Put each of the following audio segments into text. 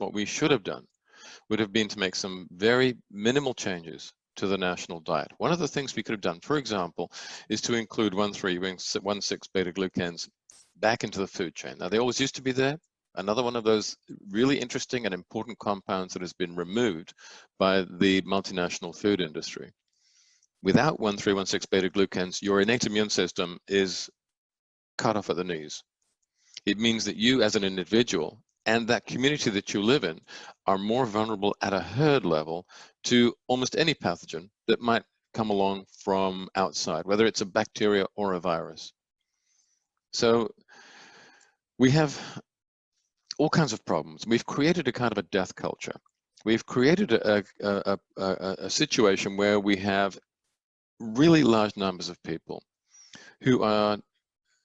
what we should have done would have been to make some very minimal changes to the national diet. One of the things we could have done, for example, is to include 1,3-1,6-beta-glucans back into the food chain. Now, they always used to be there. Another one of those really interesting and important compounds that has been removed by the multinational food industry. Without 1,3-1,6-beta-glucans, your innate immune system is cut off at the knees. It means that you as an individual and that community that you live in are more vulnerable at a herd level to almost any pathogen that might come along from outside, whether it's a bacteria or a virus. So we have all kinds of problems. We've created a kind of a death culture. We've created a situation where we have really large numbers of people who are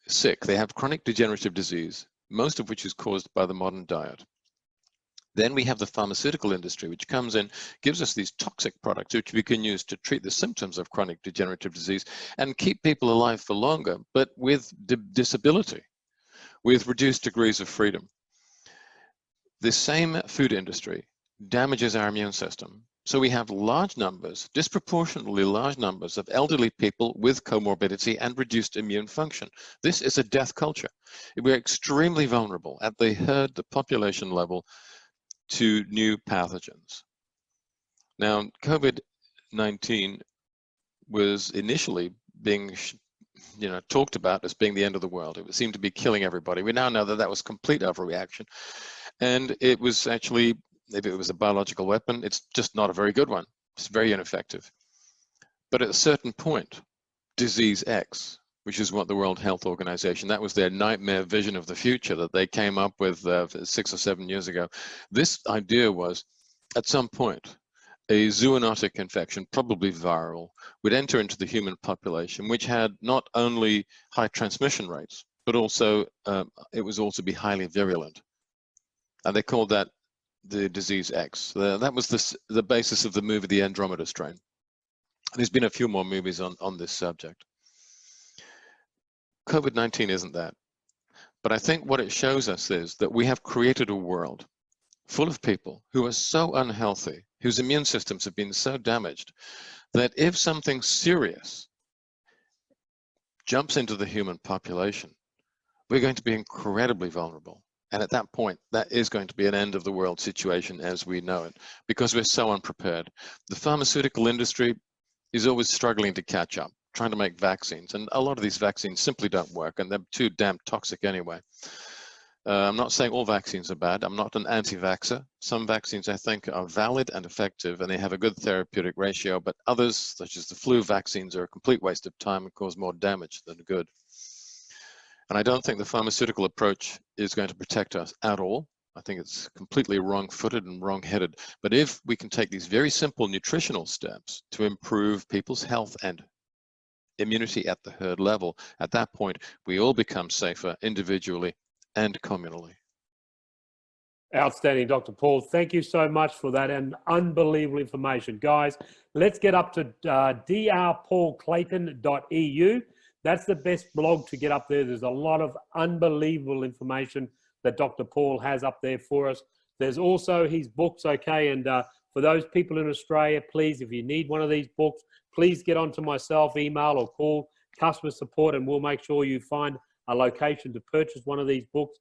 sick. They have chronic degenerative disease, most of which is caused by the modern diet. Then we have the pharmaceutical industry, which comes in, gives us these toxic products, which we can use to treat the symptoms of chronic degenerative disease and keep people alive for longer, but with disability, with reduced degrees of freedom. The same food industry damages our immune system. So we have large numbers, disproportionately large numbers of elderly people with comorbidity and reduced immune function. This is a death culture. We're extremely vulnerable at the herd, the population level, to new pathogens. Now, COVID-19 was initially being talked about as being the end of the world. It seemed to be killing everybody. We now know that that was complete overreaction. And it was actually, if it was a biological weapon, it's just not a very good one. It's very ineffective. But at a certain point, disease X, which is what the World Health Organization, that was their nightmare vision of the future that they came up with 6 or 7 years ago. This idea was, at some point, a zoonotic infection, probably viral, would enter into the human population, which had not only high transmission rates, but also it was also be highly virulent. And they called that the disease X. That was the basis of the movie The Andromeda Strain. There's been a few more movies on this subject. COVID-19 isn't that. But I think what it shows us is that we have created a world full of people who are so unhealthy, whose immune systems have been so damaged, that if something serious jumps into the human population, we're going to be incredibly vulnerable. And at that point, that is going to be an end of the world situation as we know it, because we're so unprepared. The pharmaceutical industry is always struggling to catch up, trying to make vaccines. And a lot of these vaccines simply don't work, and they're too damn toxic anyway. I'm not saying all vaccines are bad. I'm not an anti-vaxxer. Some vaccines, I think, are valid and effective, and they have a good therapeutic ratio, but others, such as the flu vaccines, are a complete waste of time and cause more damage than good. And I don't think the pharmaceutical approach is going to protect us at all. I think it's completely wrong-footed and wrong-headed. But if we can take these very simple nutritional steps to improve people's health and immunity at the herd level, at that point, we all become safer individually and communally. Outstanding, Dr. Paul. Thank you so much for that and unbelievable information. Guys, let's get up to drpaulclayton.eu. That's the best blog to get up there. There's a lot of unbelievable information that Dr. Paul has up there for us. There's also his books, okay? And for those people in Australia, please, if you need one of these books, please get onto myself, email or call customer support, and we'll make sure you find a location to purchase one of these books.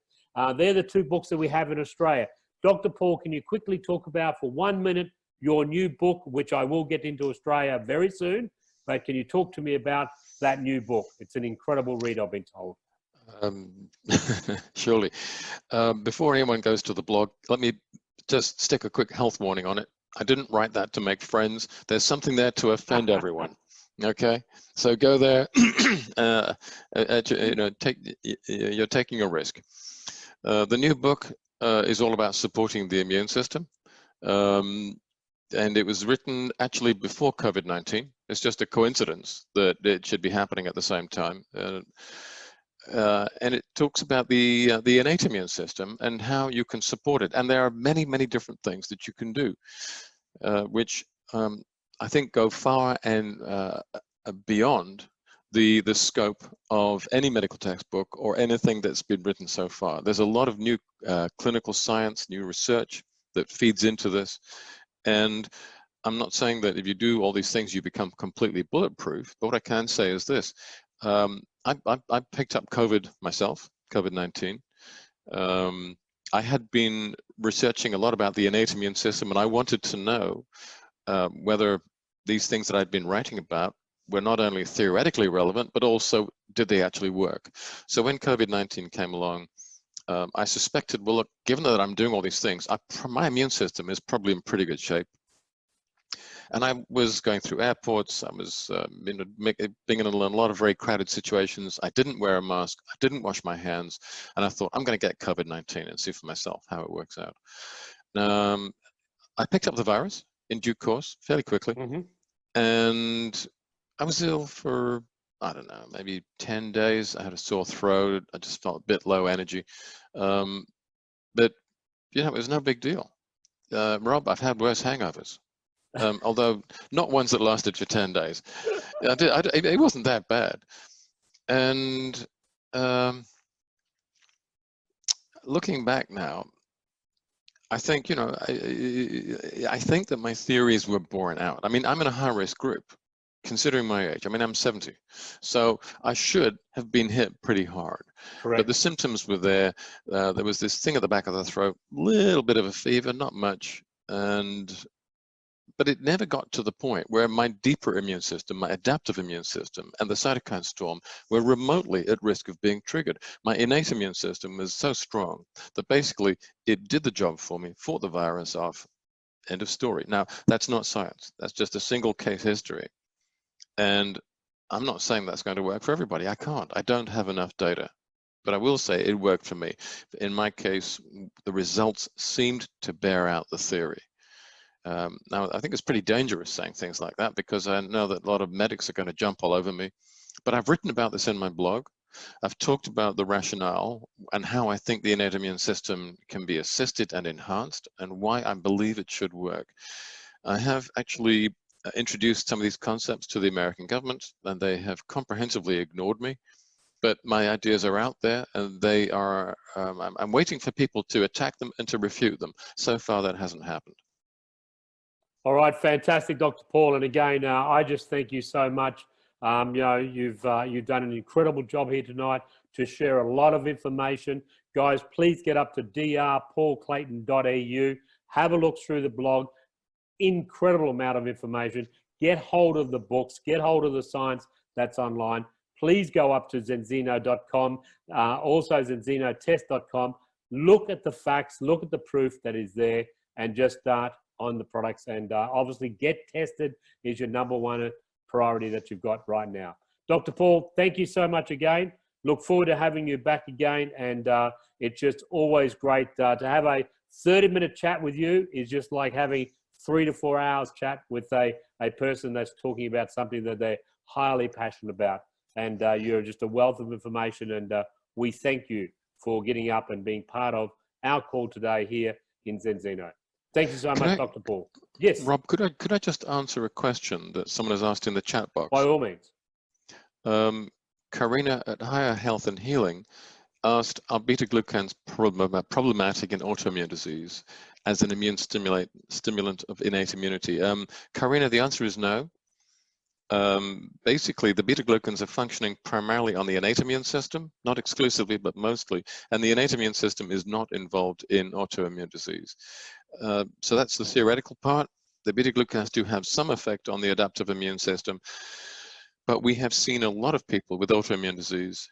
They're the 2 books that we have in Australia. Dr. Paul, can you quickly talk about, for 1 minute, your new book, which I will get into Australia very soon, but can you talk to me about that new book? It's an incredible read, I've been told. Surely. Before anyone goes to the blog, let me just stick a quick health warning on it. I didn't write that to make friends. There's something there to offend everyone. Okay, so go there. You're taking a risk. The new book is all about supporting the immune system. And it was written actually before COVID-19. It's just a coincidence that it should be happening at the same time. And it talks about the innate immune system and how you can support it. And there are many, many different things that you can do, which I think go far and beyond the scope of any medical textbook or anything that's been written so far. There's a lot of new clinical science, new research that feeds into this. And I'm not saying that if you do all these things, you become completely bulletproof. But what I can say is this. I picked up COVID myself, COVID-19. I had been researching a lot about the innate immune system, and I wanted to know whether these things that I'd been writing about were not only theoretically relevant, but also did they actually work? So when COVID-19 came along, I suspected, well, look, given that I'm doing all these things, my immune system is probably in pretty good shape. And I was going through airports. I was being in a lot of very crowded situations. I didn't wear a mask. I didn't wash my hands. And I thought, I'm going to get COVID-19 and see for myself how it works out. I picked up the virus in due course, fairly quickly. And I was ill for, I don't know, maybe 10 days. I had a sore throat. I just felt a bit low energy. But, you know, it was no big deal. Rob, I've had worse hangovers. Although not ones that lasted for 10 days. It wasn't that bad. And looking back now, I think, you know, I think that my theories were borne out. I mean, I'm in a high-risk group, considering my age. I mean, I'm 70. So I should have been hit pretty hard. Correct. But the symptoms were there. There was this thing at the back of the throat, little bit of a fever, not much. But it never got to the point where my deeper immune system, my adaptive immune system, and the cytokine storm were remotely at risk of being triggered. My innate immune system was so strong that basically it did the job for me, fought the virus off, end of story. Now, that's not science. That's just a single case history. And I'm not saying that's going to work for everybody. I can't. I don't have enough data. But I will say it worked for me. In my case, the results seemed to bear out the theory. Now, I think it's pretty dangerous saying things like that because I know that a lot of medics are going to jump all over me. But I've written about this in my blog. I've talked about the rationale and how I think the innate immune system can be assisted and enhanced and why I believe it should work. I have actually introduced some of these concepts to the American government, and they have comprehensively ignored me. But my ideas are out there, and they are. I'm waiting for people to attack them and to refute them. So far, that hasn't happened. All right, fantastic, Dr. Paul. And again, I just thank you so much. You know, you've done an incredible job here tonight to share a lot of information. Guys, please get up to drpaulclayton.eu. Have a look through the blog. Incredible amount of information. Get hold of the books. Get hold of the science that's online. Please go up to ZINZINO.com, also ZINZINOtest.com. Look at the facts. Look at the proof that is there, and just start on the products, and obviously get tested is your number one priority that you've got right now. Dr. Paul, thank you so much again. Look forward to having you back again, and it's just always great to have a 30-minute chat with you. Is just like having 3 to 4 hours chat with a person that's talking about something that they're highly passionate about, and you're just a wealth of information, and we thank you for getting up and being part of our call today here in ZINZINO. Thank you so much, Dr. Paul. Yes. Rob, could I just answer a question that someone has asked in the chat box? By all means. Karina at Higher Health and Healing asked, are beta-glucans problematic in autoimmune disease as an immune stimulant of innate immunity? Karina, the answer is no. Basically, the beta-glucans are functioning primarily on the innate immune system, not exclusively, but mostly, and the innate immune system is not involved in autoimmune disease. So that's the theoretical part. The beta-glucans do have some effect on the adaptive immune system, but we have seen a lot of people with autoimmune disease,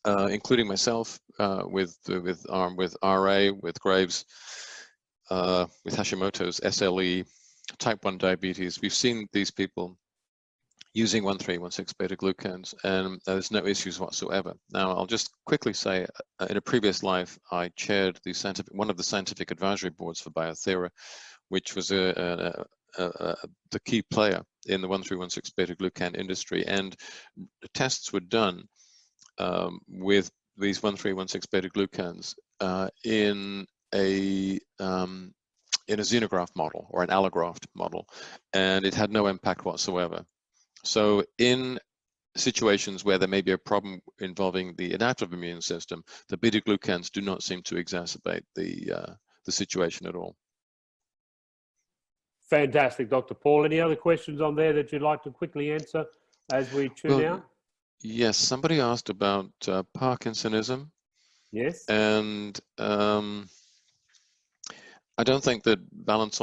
including myself, with RA, with Graves, with Hashimoto's, SLE, type 1 diabetes. We've seen these people using 1316 beta-glucans, and there's no issues whatsoever. Now, I'll just quickly say, in a previous life, I chaired one of the scientific advisory boards for Biothera, which was the key player in the 1316 beta-glucan industry, and the tests were done with these 1316 beta-glucans in a xenograft model or an allograft model, and it had no impact whatsoever. So in situations where there may be a problem involving the adaptive immune system, the beta-glucans do not seem to exacerbate the the situation at all. Fantastic, Dr. Paul. Any other questions on there that you'd like to quickly answer as we tune out? Yes, somebody asked about Parkinsonism. Yes. And I don't think that balance